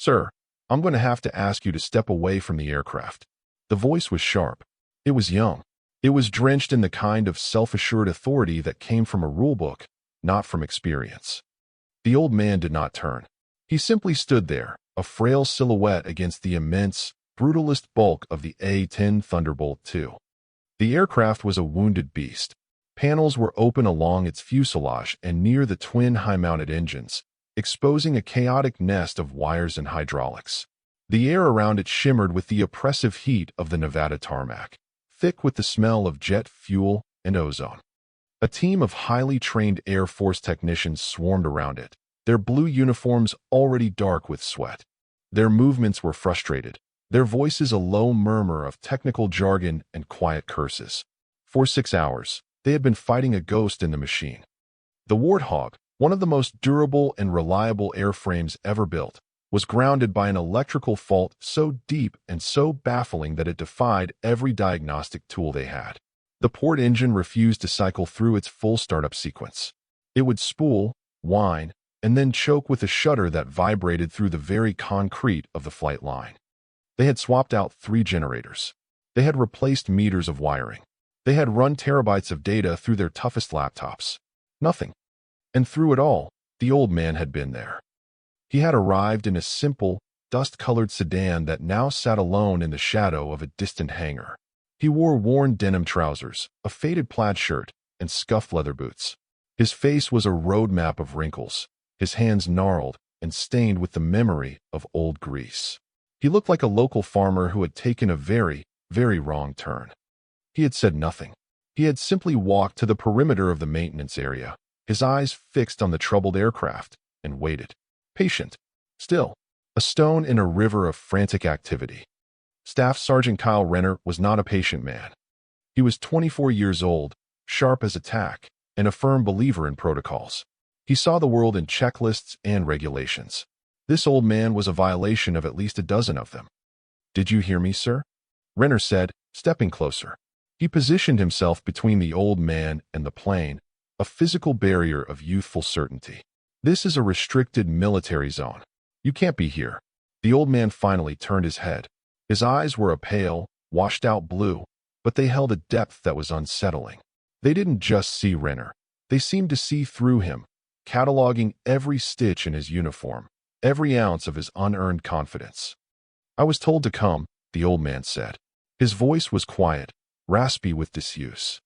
Sir, I'm going to have to ask you to step away from the aircraft. The voice was sharp. It was young. It was drenched in the kind of self-assured authority that came from a rulebook, not from experience. The old man did not turn. He simply stood there, a frail silhouette against the immense, brutalist bulk of the A-10 Thunderbolt II. The aircraft was a wounded beast. Panels were open along its fuselage and near the twin high-mounted engines, exposing a chaotic nest of wires and hydraulics. The air around it shimmered with the oppressive heat of the Nevada tarmac, thick with the smell of jet fuel and ozone. A team of highly trained Air Force technicians swarmed around it, their blue uniforms already dark with sweat. Their movements were frustrated, their voices a low murmur of technical jargon and quiet curses. For 6 hours, they had been fighting a ghost in the machine. The Warthog, one of the most durable and reliable airframes ever built, was grounded by an electrical fault so deep and so baffling that it defied every diagnostic tool they had. The port engine refused to cycle through its full startup sequence. It would spool, whine, and then choke with a shudder that vibrated through the very concrete of the flight line. They had swapped out 3 generators. They had replaced meters of wiring. They had run terabytes of data through their toughest laptops. Nothing. And through it all, the old man had been there. He had arrived in a simple, dust-colored sedan that now sat alone in the shadow of a distant hangar. He wore worn denim trousers, a faded plaid shirt, and scuffed leather boots. His face was a roadmap of wrinkles, his hands gnarled and stained with the memory of old grease. He looked like a local farmer who had taken a very, very wrong turn. He had said nothing. He had simply walked to the perimeter of the maintenance area, his eyes fixed on the troubled aircraft, and waited. Patient. Still. A stone in a river of frantic activity. Staff Sergeant Kyle Renner was not a patient man. He was 24 years old, sharp as a tack, and a firm believer in protocols. He saw the world in checklists and regulations. This old man was a violation of at least a dozen of them. "Did you hear me, sir?" Renner said, stepping closer. He positioned himself between the old man and the plane, a physical barrier of youthful certainty. "This is a restricted military zone. You can't be here." The old man finally turned his head. His eyes were a pale, washed-out blue, but they held a depth that was unsettling. They didn't just see Renner. They seemed to see through him, cataloging every stitch in his uniform, every ounce of his unearned confidence. "I was told to come," the old man said. His voice was quiet, raspy with disuse.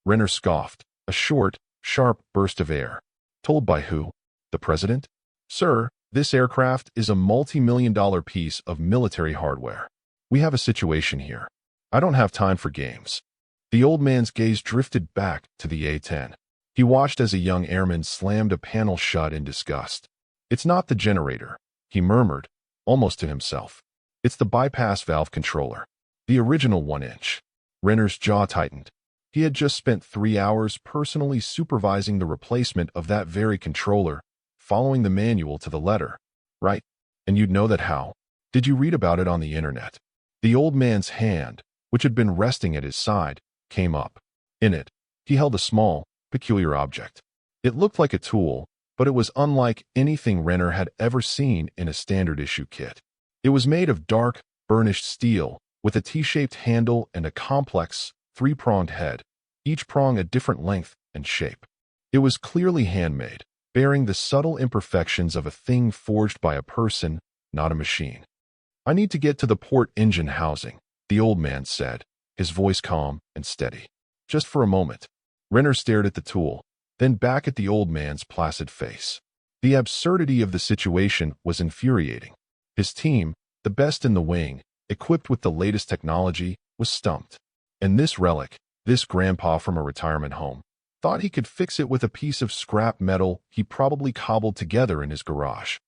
Renner scoffed, a short, sharp burst of air. "Told by who? The president?" "Sir, this aircraft is a multi-million-dollar piece of military hardware. We have a situation here. I don't have time for games." The old man's gaze drifted back to the A-10. He watched as a young airman slammed a panel shut in disgust. "It's not the generator," he murmured, almost to himself. "It's the bypass valve controller. The original 1-inch. Renner's jaw tightened. He had just spent 3 hours personally supervising the replacement of that very controller, following the manual to the letter. "Right. And you'd know that how? Did you read about it on the internet?" The old man's hand, which had been resting at his side, came up. In it, he held a small, peculiar object. It looked like a tool, but it was unlike anything Renner had ever seen in a standard-issue kit. It was made of dark, burnished steel, with a T-shaped handle and a complex, 3-pronged head, each prong a different length and shape. It was clearly handmade, bearing the subtle imperfections of a thing forged by a person, not a machine. "I need to get to the port engine housing," the old man said, his voice calm and steady. "Just for a moment." Renner stared at the tool, then back at the old man's placid face. The absurdity of the situation was infuriating. His team, the best in the wing, equipped with the latest technology, was stumped. And this relic, this grandpa from a retirement home, thought he could fix it with a piece of scrap metal he probably cobbled together in his garage.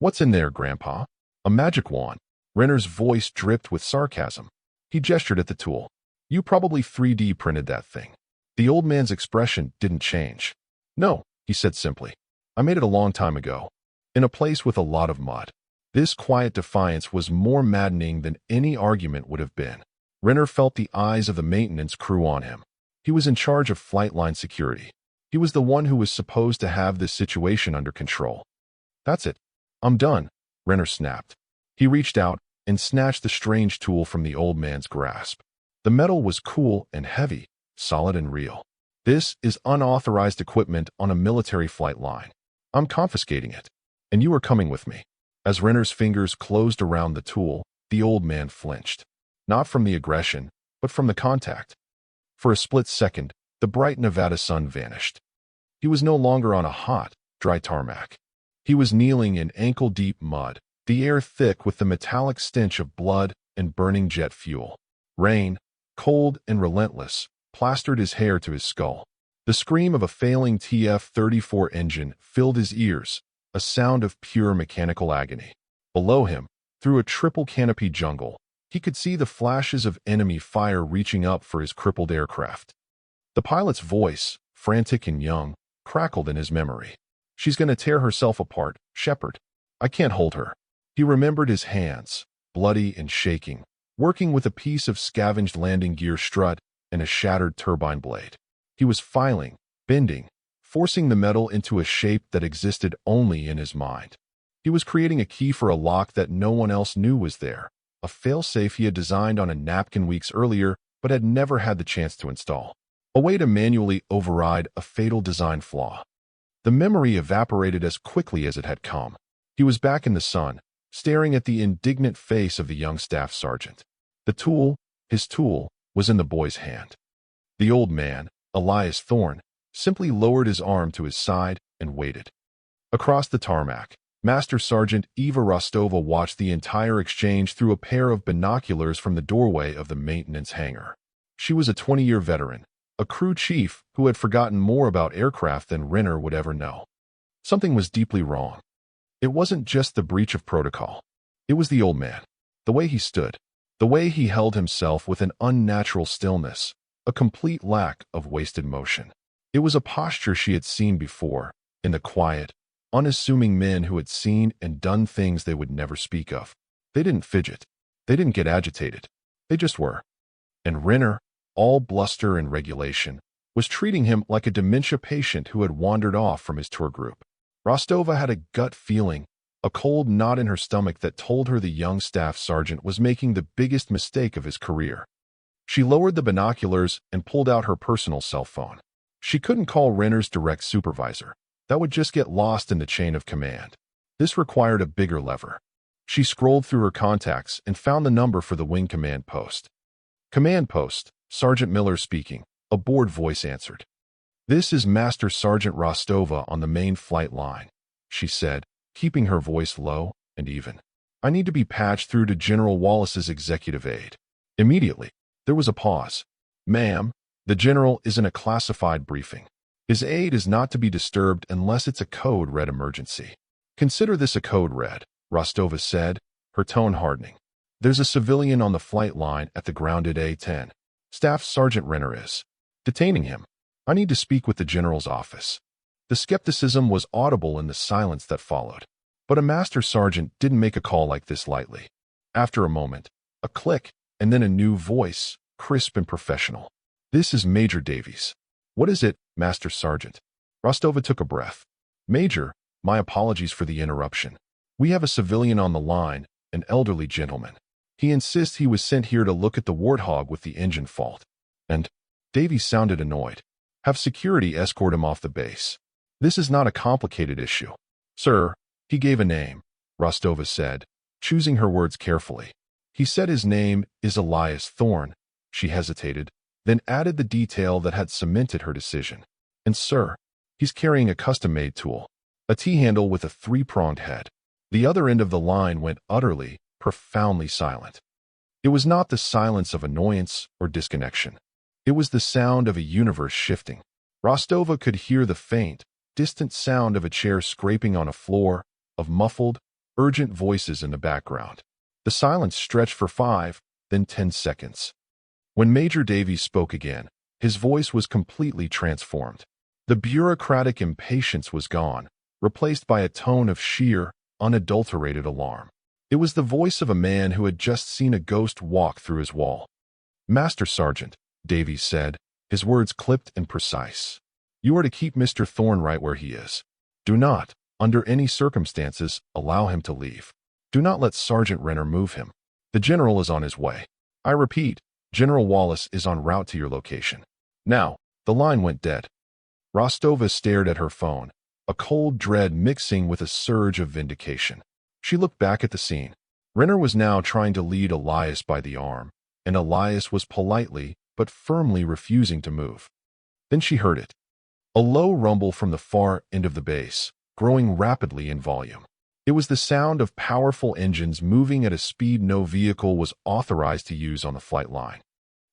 "What's in there, Grandpa?" "A magic wand." Renner's voice dripped with sarcasm. He gestured at the tool. "You probably 3D printed that thing." The old man's expression didn't change. "No," he said simply. "I made it a long time ago, in a place with a lot of mud." This quiet defiance was more maddening than any argument would have been. Renner felt the eyes of the maintenance crew on him. He was in charge of flight line security. He was the one who was supposed to have this situation under control. "That's it. I'm done," Renner snapped. He reached out and snatched the strange tool from the old man's grasp. The metal was cool and heavy, solid and real. This is unauthorized equipment on a military flight line. I'm confiscating it. And you are coming with me. As Renner's fingers closed around the tool, the old man flinched. Not from the aggression, but from the contact. For a split second, the bright Nevada sun vanished. He was no longer on a hot, dry tarmac. He was kneeling in ankle-deep mud, the air thick with the metallic stench of blood and burning jet fuel. Rain, cold and relentless, plastered his hair to his skull. The scream of a failing TF-34 engine filled his ears, a sound of pure mechanical agony. Below him, through a triple-canopy jungle, he could see the flashes of enemy fire reaching up for his crippled aircraft. The pilot's voice, frantic and young, crackled in his memory. She's going to tear herself apart, Shepard. I can't hold her. He remembered his hands, bloody and shaking, working with a piece of scavenged landing gear strut and a shattered turbine blade. He was filing, bending, forcing the metal into a shape that existed only in his mind. He was creating a key for a lock that no one else knew was there, a failsafe he had designed on a napkin weeks earlier but had never had the chance to install. A way to manually override a fatal design flaw. The memory evaporated as quickly as it had come. He was back in the sun, staring at the indignant face of the young staff sergeant. The tool, his tool, was in the boy's hand. The old man, Elias Thorne, simply lowered his arm to his side and waited. Across the tarmac, Master Sergeant Eva Rostova watched the entire exchange through a pair of binoculars from the doorway of the maintenance hangar. She was a 20-year veteran, a crew chief who had forgotten more about aircraft than Renner would ever know. Something was deeply wrong. It wasn't just the breach of protocol. It was the old man. The way he stood. The way he held himself with an unnatural stillness. A complete lack of wasted motion. It was a posture she had seen before, in the quiet, unassuming men who had seen and done things they would never speak of. They didn't fidget. They didn't get agitated. They just were. And Renner, all bluster and regulation, was treating him like a dementia patient who had wandered off from his tour group. Rostova had a gut feeling, a cold knot in her stomach that told her the young staff sergeant was making the biggest mistake of his career. She lowered the binoculars and pulled out her personal cell phone. She couldn't call Renner's direct supervisor. That would just get lost in the chain of command. This required a bigger lever. She scrolled through her contacts and found the number for the wing command post. Command post, Sergeant Miller speaking, a bored voice answered. This is Master Sergeant Rostova on the main flight line, she said, keeping her voice low and even. I need to be patched through to General Wallace's executive aide. Immediately, there was a pause. Ma'am, the general is in a classified briefing. His aide is not to be disturbed unless it's a code red emergency. Consider this a code red, Rostova said, her tone hardening. There's a civilian on the flight line at the grounded A-10. Staff Sergeant Renner is detaining him. I need to speak with the general's office. The skepticism was audible in the silence that followed. But a master sergeant didn't make a call like this lightly. After a moment, a click, and then a new voice, crisp and professional. This is Major Davies. What is it, Master Sergeant? Rostova took a breath. Major, my apologies for the interruption. We have a civilian on the line, an elderly gentleman. He insists he was sent here to look at the Warthog with the engine fault. And Davies sounded annoyed. Have security escort him off the base. This is not a complicated issue. Sir, he gave a name, Rostova said, choosing her words carefully. He said his name is Elias Thorne. She hesitated, then added the detail that had cemented her decision. And sir, he's carrying a custom-made tool, a T-handle with a 3-pronged head. The other end of the line went utterly, profoundly silent. It was not the silence of annoyance or disconnection. It was the sound of a universe shifting. Rostova could hear the faint, distant sound of a chair scraping on a floor, of muffled, urgent voices in the background. The silence stretched for 5, then 10 seconds. When Major Davies spoke again, his voice was completely transformed. The bureaucratic impatience was gone, replaced by a tone of sheer, unadulterated alarm. It was the voice of a man who had just seen a ghost walk through his wall. Master Sergeant, Davies said, his words clipped and precise. You are to keep Mr. Thorne right where he is. Do not, under any circumstances, allow him to leave. Do not let Sergeant Renner move him. The general is on his way. I repeat, General Wallace is en route to your location. Now, the line went dead. Rostova stared at her phone, a cold dread mixing with a surge of vindication. She looked back at the scene. Renner was now trying to lead Elias by the arm, and Elias was politely but firmly refusing to move. Then she heard it. A low rumble from the far end of the base, growing rapidly in volume. It was the sound of powerful engines moving at a speed no vehicle was authorized to use on the flight line.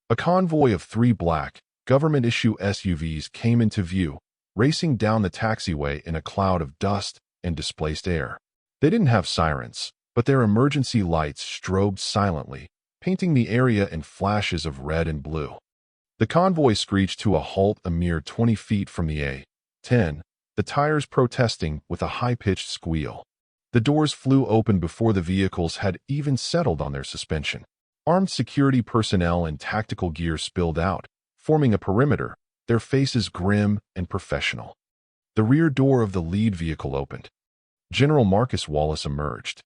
A convoy of 3 black, government-issue SUVs came into view, racing down the taxiway in a cloud of dust and displaced air. They didn't have sirens, but their emergency lights strobed silently, painting the area in flashes of red and blue. The convoy screeched to a halt a mere 20 feet from the A-10, the tires protesting with a high-pitched squeal. The doors flew open before the vehicles had even settled on their suspension. Armed security personnel in tactical gear spilled out, forming a perimeter, their faces grim and professional. The rear door of the lead vehicle opened. General Marcus Wallace emerged.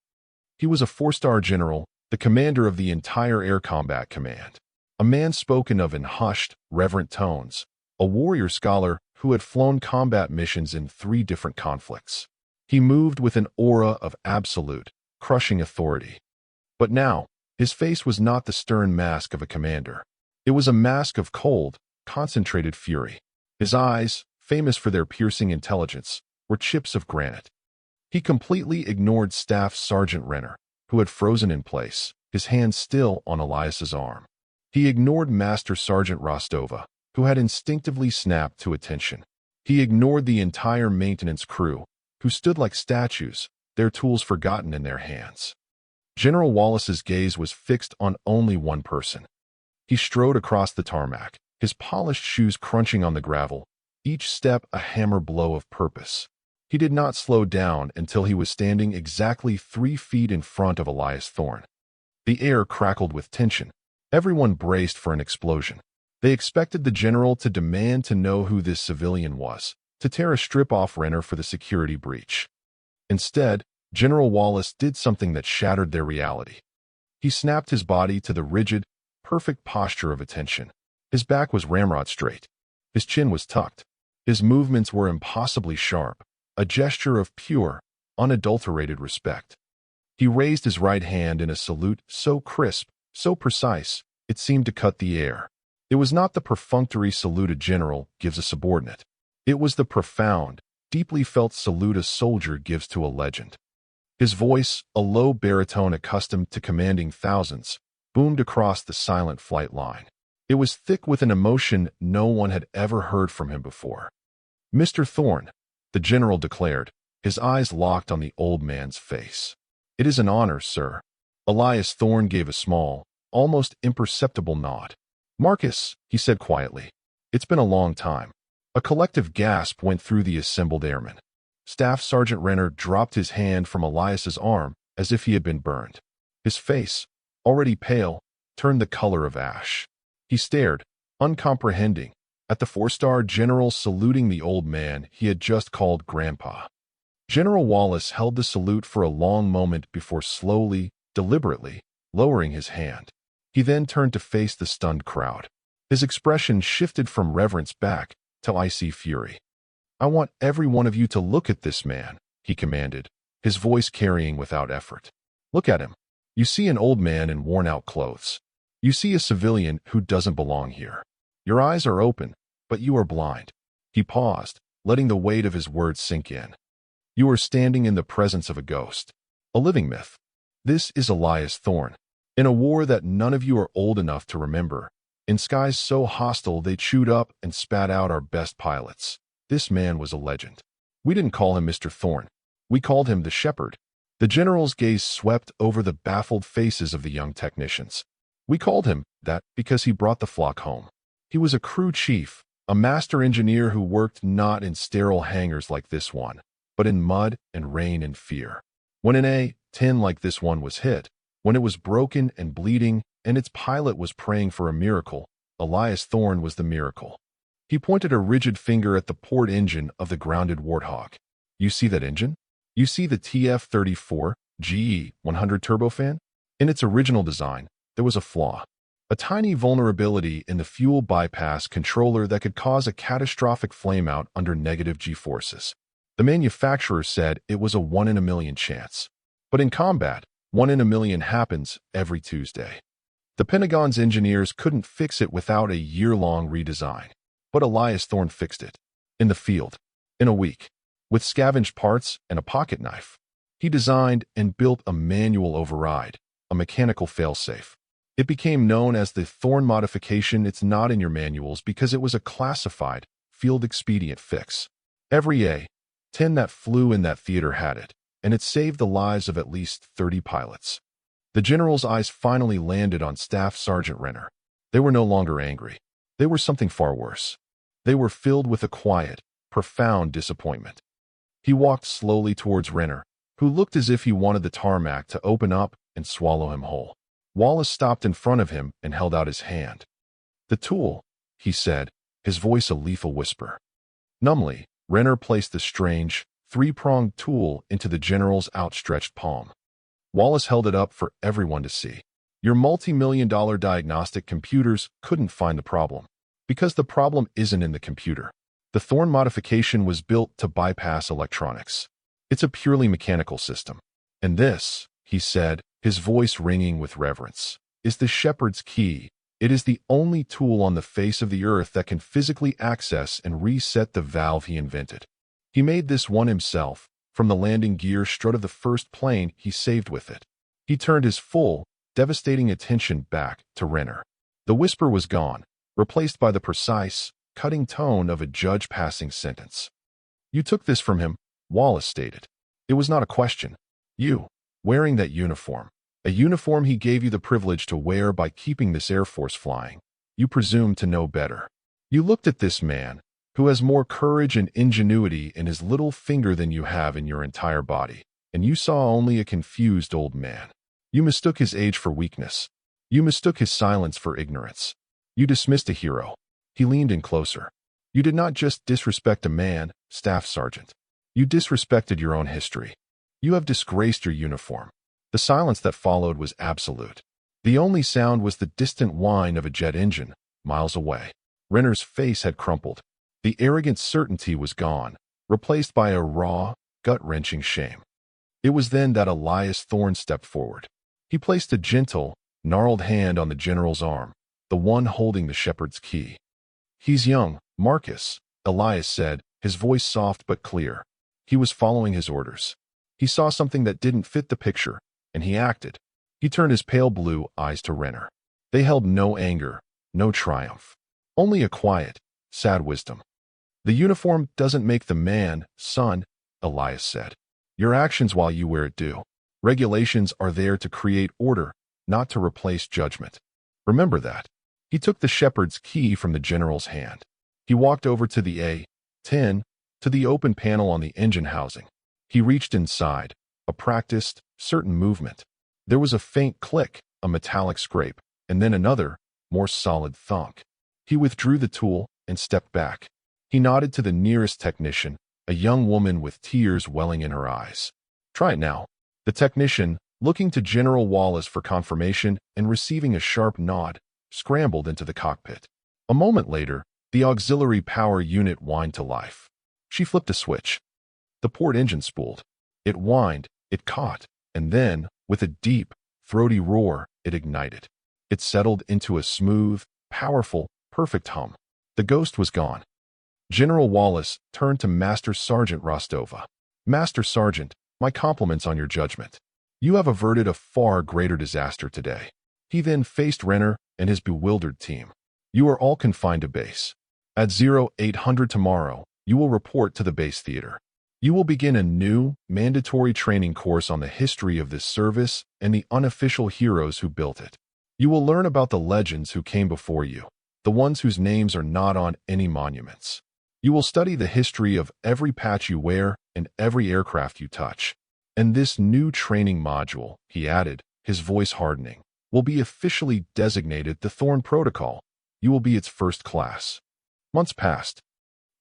He was a 4-star general, the commander of the entire Air Combat Command. A man spoken of in hushed, reverent tones, a warrior scholar who had flown combat missions in 3 different conflicts. He moved with an aura of absolute, crushing authority. But now, his face was not the stern mask of a commander. It was a mask of cold, concentrated fury. His eyes, famous for their piercing intelligence, were chips of granite. He completely ignored Staff Sergeant Renner, who had frozen in place, his hand still on Elias's arm. He ignored Master Sergeant Rostova, who had instinctively snapped to attention. He ignored the entire maintenance crew, who stood like statues, their tools forgotten in their hands. General Wallace's gaze was fixed on only one person. He strode across the tarmac, his polished shoes crunching on the gravel, each step a hammer blow of purpose. He did not slow down until he was standing exactly 3 feet in front of Elias Thorne. The air crackled with tension. Everyone braced for an explosion. They expected the general to demand to know who this civilian was, to tear a strip off Renner for the security breach. Instead, General Wallace did something that shattered their reality. He snapped his body to the rigid, perfect posture of attention. His back was ramrod straight. His chin was tucked. His movements were impossibly sharp, a gesture of pure, unadulterated respect. He raised his right hand in a salute so crisp, so precise, it seemed to cut the air. It was not the perfunctory salute a general gives a subordinate. It was the profound, deeply felt salute a soldier gives to a legend. His voice, a low baritone accustomed to commanding thousands, boomed across the silent flight line. It was thick with an emotion no one had ever heard from him before. "Mr. Thorne," the general declared, his eyes locked on the old man's face. "It is an honor, sir." Elias Thorne gave a small, almost imperceptible nod. "Marcus," he said quietly, "it's been a long time." A collective gasp went through the assembled airmen. Staff Sergeant Renner dropped his hand from Elias's arm as if he had been burned. His face, already pale, turned the color of ash. He stared, uncomprehending, at the 4-star general saluting the old man he had just called Grandpa. General Wallace held the salute for a long moment before slowly, deliberately, lowering his hand. He then turned to face the stunned crowd. His expression shifted from reverence back to icy fury. "I want every one of you to look at this man," he commanded, his voice carrying without effort. "Look at him. You see an old man in worn-out clothes. You see a civilian who doesn't belong here. Your eyes are open, but you are blind." He paused, letting the weight of his words sink in. "You are standing in the presence of a ghost, a living myth. This is Elias Thorne. In a war that none of you are old enough to remember, in skies so hostile they chewed up and spat out our best pilots, this man was a legend. We didn't call him Mr. Thorne. We called him the Shepherd." The general's gaze swept over the baffled faces of the young technicians. "We called him that because he brought the flock home. He was a crew chief, a master engineer who worked not in sterile hangars like this one, but in mud and rain and fear. When an A-10 like this one was hit, when it was broken and bleeding and its pilot was praying for a miracle, Elias Thorne was the miracle." He pointed a rigid finger at the port engine of the grounded Warthog. "You see that engine? You see the TF-34, GE-100 turbofan? In its original design, there was a flaw. A tiny vulnerability in the fuel bypass controller that could cause a catastrophic flameout under negative G-forces. The manufacturer said it was a 1 in a million chance. But in combat, 1 in a million happens every Tuesday. The Pentagon's engineers couldn't fix it without a year-long redesign. But Elias Thorne fixed it. In the field. In a week. With scavenged parts and a pocket knife. He designed and built a manual override, a mechanical failsafe. It became known as the Thorne modification. It's not in your manuals because it was a classified, field-expedient fix. Every A-10 that flew in that theater had it, and it saved the lives of at least 30 pilots. The general's eyes finally landed on Staff Sergeant Renner. They were no longer angry. They were something far worse. They were filled with a quiet, profound disappointment. He walked slowly towards Renner, who looked as if he wanted the tarmac to open up and swallow him whole. Wallace stopped in front of him and held out his hand. "The tool," he said, his voice a lethal whisper. Numbly, Renner placed the strange, three-pronged tool into the general's outstretched palm. Wallace held it up for everyone to see. Your multi-million-dollar diagnostic computers couldn't find the problem. Because the problem isn't in the computer. The Thorne modification was built to bypass electronics. It's a purely mechanical system. And this, he said, his voice ringing with reverence, is the shepherd's key. It is the only tool on the face of the earth that can physically access and reset the valve he invented. He made this one himself, from the landing gear strut of the first plane he saved with it. He turned his full, devastating attention back to Renner. The whisper was gone, replaced by the precise, cutting tone of a judge passing sentence. "You took this from him," Wallace stated. "It was not a question. You, wearing that uniform, a uniform he gave you the privilege to wear by keeping this Air Force flying, you presumed to know better. You looked at this man, who has more courage and ingenuity in his little finger than you have in your entire body, and you saw only a confused old man. You mistook his age for weakness. You mistook his silence for ignorance. You dismissed a hero." He leaned in closer. "You did not just disrespect a man, Staff Sergeant. You disrespected your own history. You have disgraced your uniform." The silence that followed was absolute. The only sound was the distant whine of a jet engine, miles away. Renner's face had crumpled. The arrogant certainty was gone, replaced by a raw, gut-wrenching shame. It was then that Elias Thorne stepped forward. He placed a gentle, gnarled hand on the general's arm, the one holding the shepherd's key. "He's young, Marcus," Elias said, his voice soft but clear. He was following his orders. He saw something that didn't fit the picture, and he acted. He turned his pale blue eyes to Renner. They held no anger, no triumph. Only a quiet, sad wisdom. "The uniform doesn't make the man, son," Elias said. "Your actions while you wear it do. Regulations are there to create order, not to replace judgment. Remember that." He took the shepherd's key from the general's hand. He walked over to the A-10, to the open panel on the engine housing. He reached inside, a practiced, certain movement. There was a faint click, a metallic scrape, and then another, more solid thunk. He withdrew the tool and stepped back. He nodded to the nearest technician, a young woman with tears welling in her eyes. "Try it now." The technician, looking to General Wallace for confirmation and receiving a sharp nod, scrambled into the cockpit. A moment later, the auxiliary power unit whined to life. She flipped a switch. The port engine spooled. It whined, it caught, and then, with a deep, throaty roar, it ignited. It settled into a smooth, powerful, perfect hum. The ghost was gone. General Wallace turned to Master Sergeant Rostova. "Master Sergeant, my compliments on your judgment. You have averted a far greater disaster today." He then faced Renner and his bewildered team. "You are all confined to base. At 0800 tomorrow, you will report to the base theater. You will begin a new, mandatory training course on the history of this service and the unofficial heroes who built it. You will learn about the legends who came before you, the ones whose names are not on any monuments. You will study the history of every patch you wear and every aircraft you touch. And this new training module," he added, his voice hardening, "will be officially designated the Thorne Protocol. You will be its first class." Months passed.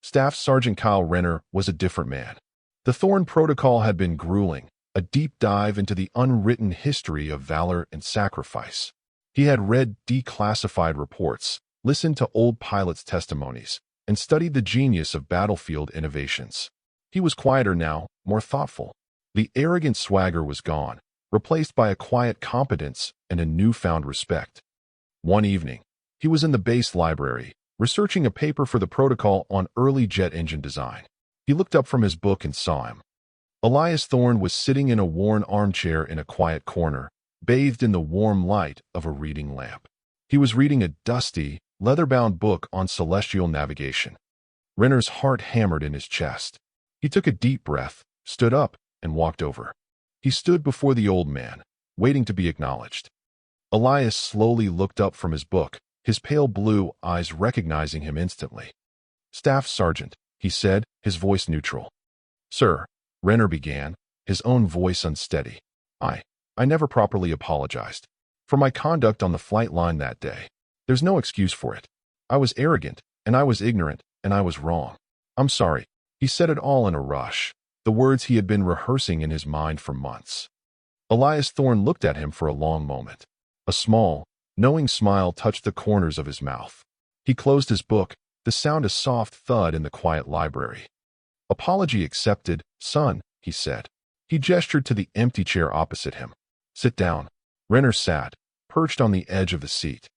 Staff Sergeant Kyle Renner was a different man. The Thorne Protocol had been grueling, a deep dive into the unwritten history of valor and sacrifice. He had read declassified reports, listened to old pilots' testimonies, and studied the genius of battlefield innovations. He was quieter now, more thoughtful. The arrogant swagger was gone, replaced by a quiet competence and a newfound respect. One evening, he was in the base library, researching a paper for the protocol on early jet engine design. He looked up from his book and saw him. Elias Thorne was sitting in a worn armchair in a quiet corner, bathed in the warm light of a reading lamp. He was reading a dusty, leather-bound book on celestial navigation. Renner's heart hammered in his chest. He took a deep breath, stood up, and walked over. He stood before the old man, waiting to be acknowledged. Elias slowly looked up from his book, his pale blue eyes recognizing him instantly. "Staff Sergeant," he said, his voice neutral. "Sir," Renner began, his own voice unsteady. I never properly apologized for my conduct on the flight line that day. There's no excuse for it. I was arrogant, and I was ignorant, and I was wrong. I'm sorry." He said it all in a rush, the words he had been rehearsing in his mind for months. Elias Thorne looked at him for a long moment. A small, knowing smile touched the corners of his mouth. He closed his book, the sound a soft thud in the quiet library. "Apology accepted, son," he said. He gestured to the empty chair opposite him. "Sit down." Renner sat, perched on the edge of the seat.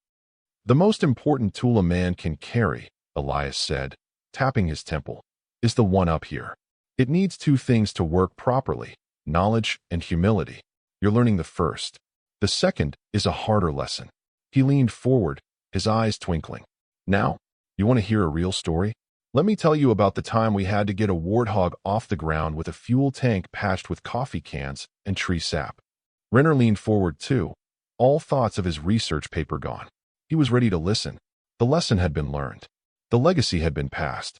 "The most important tool a man can carry," Elias said, tapping his temple, "is the one up here. It needs two things to work properly: knowledge and humility. You're learning the first. The second is a harder lesson." He leaned forward, his eyes twinkling. "Now, you want to hear a real story? Let me tell you about the time we had to get a warthog off the ground with a fuel tank patched with coffee cans and tree sap." Renner leaned forward too, all thoughts of his research paper gone. He was ready to listen. The lesson had been learned. The legacy had been passed.